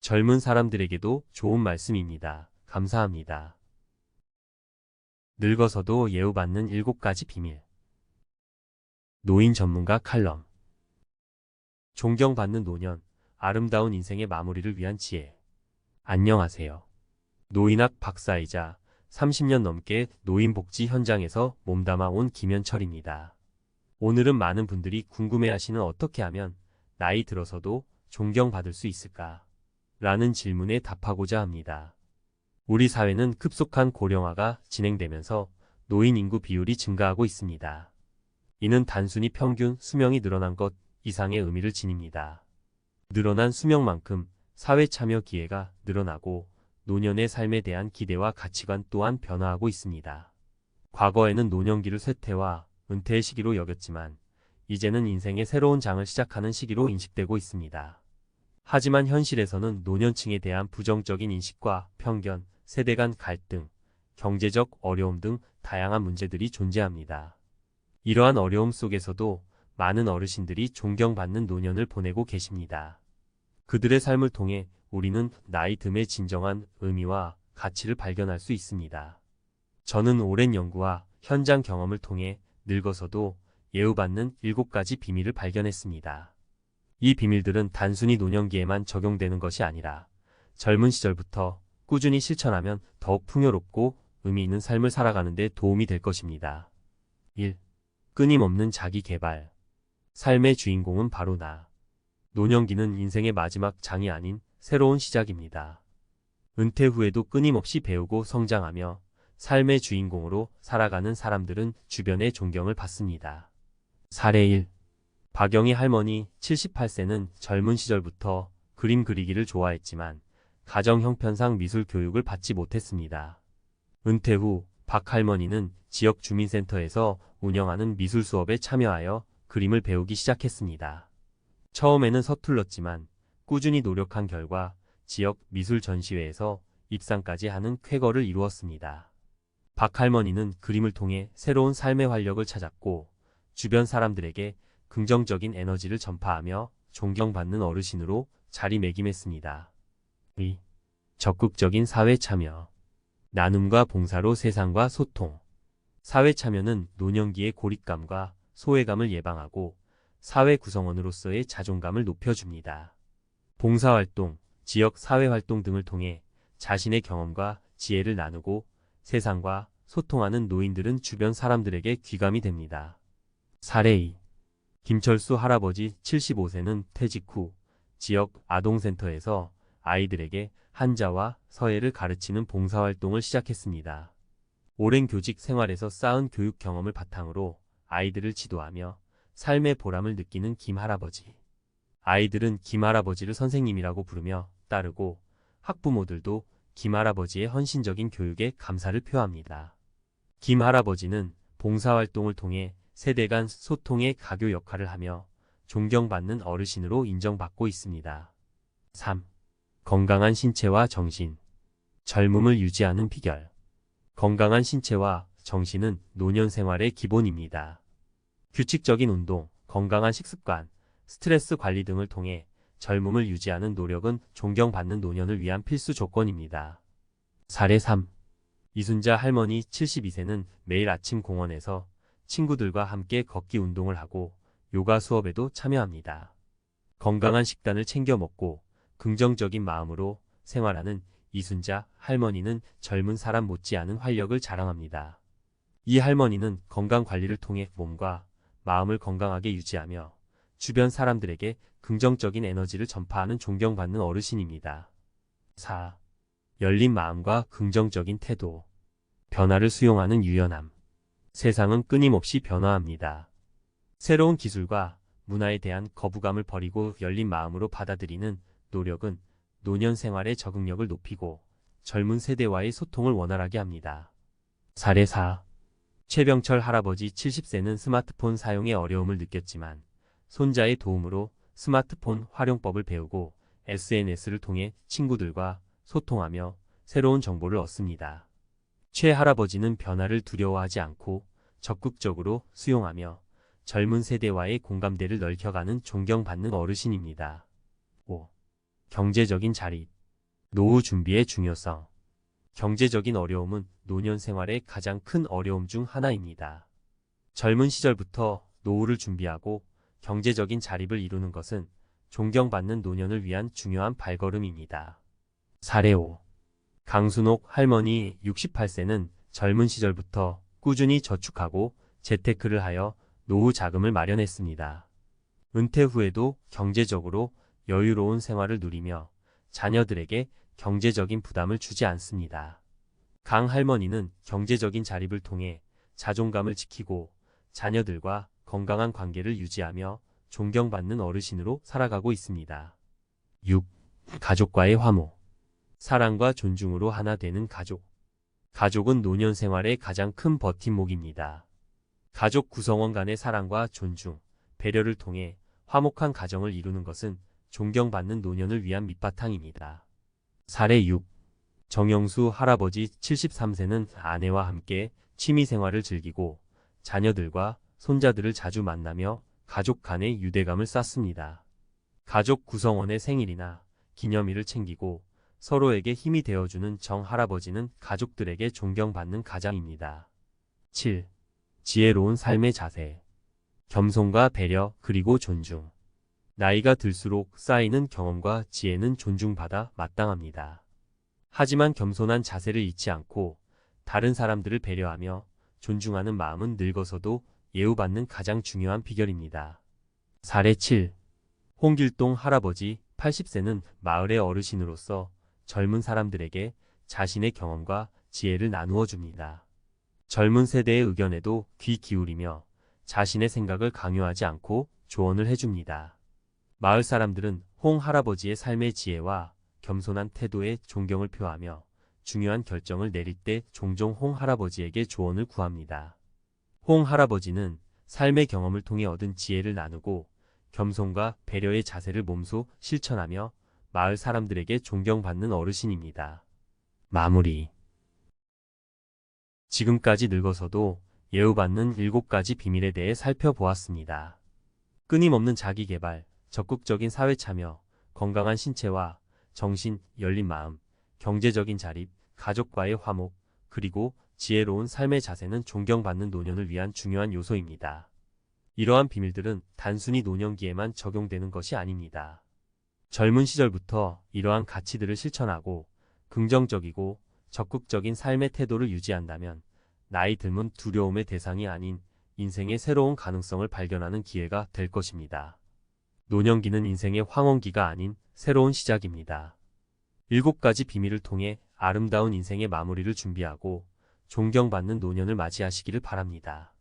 젊은 사람들에게도 좋은 말씀입니다. 감사합니다. 늙어서도 예우받는 7가지 비밀. 노인 전문가 칼럼. 존경받는 노년, 아름다운 인생의 마무리를 위한 지혜. 안녕하세요. 노인학 박사이자 30년 넘게 노인복지 현장에서 몸담아 온 김현철입니다. 오늘은 많은 분들이 궁금해하시는 어떻게 하면 나이 들어서도 존경받을 수 있을까? 라는 질문에 답하고자 합니다. 우리 사회는 급속한 고령화가 진행되면서 노인 인구 비율이 증가하고 있습니다. 이는 단순히 평균 수명이 늘어난 것 이상의 의미를 지닙니다. 늘어난 수명만큼 사회 참여 기회가 늘어나고 노년의 삶에 대한 기대와 가치관 또한 변화하고 있습니다. 과거에는 노년기를 쇠퇴와 은퇴의 시기로 여겼지만 이제는 인생의 새로운 장을 시작하는 시기로 인식되고 있습니다. 하지만 현실에서는 노년층에 대한 부정적인 인식과 편견, 세대 간 갈등, 경제적 어려움 등 다양한 문제들이 존재합니다. 이러한 어려움 속에서도 많은 어르신들이 존경받는 노년을 보내고 계십니다. 그들의 삶을 통해 우리는 나이 듦의 진정한 의미와 가치를 발견할 수 있습니다. 저는 오랜 연구와 현장 경험을 통해 늙어서도 예우받는 7가지 비밀을 발견했습니다. 이 비밀들은 단순히 노년기에만 적용되는 것이 아니라 젊은 시절부터 꾸준히 실천하면 더욱 풍요롭고 의미 있는 삶을 살아가는 데 도움이 될 것입니다. 1. 끊임없는 자기 개발. 삶의 주인공은 바로 나. 노년기는 인생의 마지막 장이 아닌 새로운 시작입니다. 은퇴 후에도 끊임없이 배우고 성장하며 삶의 주인공으로 살아가는 사람들은 주변의 존경을 받습니다. 사례 1. 박영희 할머니 78세는 젊은 시절부터 그림 그리기를 좋아했지만 가정 형편상 미술 교육을 받지 못했습니다. 은퇴 후 박 할머니는 지역 주민센터에서 운영하는 미술 수업에 참여하여 그림을 배우기 시작했습니다. 처음에는 서툴렀지만 꾸준히 노력한 결과 지역 미술 전시회에서 입상까지 하는 쾌거를 이루었습니다. 박 할머니는 그림을 통해 새로운 삶의 활력을 찾았고 주변 사람들에게 긍정적인 에너지를 전파하며 존경받는 어르신으로 자리매김했습니다. 2. 적극적인 사회 참여. 나눔과 봉사로 세상과 소통. 사회 참여는 노년기의 고립감과 소외감을 예방하고 사회 구성원으로서의 자존감을 높여줍니다. 봉사활동, 지역 사회활동 등을 통해 자신의 경험과 지혜를 나누고 세상과 소통하는 노인들은 주변 사람들에게 귀감이 됩니다. 사례 2. 김철수 할아버지 75세는 퇴직 후 지역 아동센터에서 아이들에게 한자와 서예를 가르치는 봉사활동을 시작했습니다. 오랜 교직 생활에서 쌓은 교육 경험을 바탕으로 아이들을 지도하며 삶의 보람을 느끼는 김 할아버지. 아이들은 김 할아버지를 선생님이라고 부르며 따르고 학부모들도 김 할아버지의 헌신적인 교육에 감사를 표합니다. 김 할아버지는 봉사활동을 통해 세대 간 소통의 가교 역할을 하며 존경받는 어르신으로 인정받고 있습니다. 3. 건강한 신체와 정신. 젊음을 유지하는 비결. 건강한 신체와 정신은 노년 생활의 기본입니다. 규칙적인 운동, 건강한 식습관, 스트레스 관리 등을 통해 젊음을 유지하는 노력은 존경받는 노년을 위한 필수 조건입니다. 사례 3. 이순자 할머니 72세는 매일 아침 공원에서 친구들과 함께 걷기 운동을 하고 요가 수업에도 참여합니다. 건강한 식단을 챙겨 먹고 긍정적인 마음으로 생활하는 이순자 할머니는 젊은 사람 못지않은 활력을 자랑합니다. 이 할머니는 건강 관리를 통해 몸과 마음을 건강하게 유지하며 주변 사람들에게 긍정적인 에너지를 전파하는 존경받는 어르신입니다. 4. 열린 마음과 긍정적인 태도. 변화를 수용하는 유연함. 세상은 끊임없이 변화합니다. 새로운 기술과 문화에 대한 거부감을 버리고 열린 마음으로 받아들이는 노력은 노년 생활의 적응력을 높이고 젊은 세대와의 소통을 원활하게 합니다. 사례 4. 최병철 할아버지 70세는 스마트폰 사용에 어려움을 느꼈지만 손자의 도움으로 스마트폰 활용법을 배우고 SNS를 통해 친구들과 소통하며 새로운 정보를 얻습니다. 최 할아버지는 변화를 두려워하지 않고 적극적으로 수용하며 젊은 세대와의 공감대를 넓혀가는 존경받는 어르신입니다. 5. 경제적인 자립, 노후 준비의 중요성. 경제적인 어려움은 노년 생활의 가장 큰 어려움 중 하나입니다. 젊은 시절부터 노후를 준비하고 경제적인 자립을 이루는 것은 존경받는 노년을 위한 중요한 발걸음입니다. 사례 5. 강순옥 할머니 68세는 젊은 시절부터 꾸준히 저축하고 재테크를 하여 노후 자금을 마련했습니다. 은퇴 후에도 경제적으로 여유로운 생활을 누리며 자녀들에게 경제적인 부담을 주지 않습니다. 강 할머니는 경제적인 자립을 통해 자존감을 지키고 자녀들과 건강한 관계를 유지하며 존경받는 어르신으로 살아가고 있습니다. 6. 가족과의 화목. 사랑과 존중으로 하나 되는 가족. 가족은 노년 생활의 가장 큰 버팀목입니다. 가족 구성원 간의 사랑과 존중, 배려를 통해 화목한 가정을 이루는 것은 존경받는 노년을 위한 밑바탕입니다. 사례 6. 정영수 할아버지 73세는 아내와 함께 취미생활을 즐기고 자녀들과 손자들을 자주 만나며 가족 간의 유대감을 쌓습니다. 가족 구성원의 생일이나 기념일을 챙기고 서로에게 힘이 되어주는 정 할아버지는 가족들에게 존경받는 가장입니다. 7. 지혜로운 삶의 자세. 겸손과 배려 그리고 존중. 나이가 들수록 쌓이는 경험과 지혜는 존중받아 마땅합니다. 하지만 겸손한 자세를 잊지 않고 다른 사람들을 배려하며 존중하는 마음은 늙어서도 예우받는 가장 중요한 비결입니다. 사례 7. 홍길동 할아버지 80세는 마을의 어르신으로서 젊은 사람들에게 자신의 경험과 지혜를 나누어 줍니다. 젊은 세대의 의견에도 귀 기울이며 자신의 생각을 강요하지 않고 조언을 해줍니다. 마을 사람들은 홍 할아버지의 삶의 지혜와 겸손한 태도에 존경을 표하며 중요한 결정을 내릴 때 종종 홍 할아버지에게 조언을 구합니다. 홍 할아버지는 삶의 경험을 통해 얻은 지혜를 나누고 겸손과 배려의 자세를 몸소 실천하며 마을 사람들에게 존경받는 어르신입니다. 마무리. 지금까지 늙어서도 예우받는 7가지 비밀에 대해 살펴보았습니다. 끊임없는 자기개발, 적극적인 사회참여, 건강한 신체와 정신, 열린 마음, 경제적인 자립, 가족과의 화목, 그리고 지혜로운 삶의 자세는 존경받는 노년을 위한 중요한 요소입니다. 이러한 비밀들은 단순히 노년기에만 적용되는 것이 아닙니다. 젊은 시절부터 이러한 가치들을 실천하고 긍정적이고 적극적인 삶의 태도를 유지한다면 나이 들면 두려움의 대상이 아닌 인생의 새로운 가능성을 발견하는 기회가 될 것입니다. 노년기는 인생의 황혼기가 아닌 새로운 시작입니다. 7가지 비밀을 통해 아름다운 인생의 마무리를 준비하고 존경받는 노년을 맞이하시기를 바랍니다.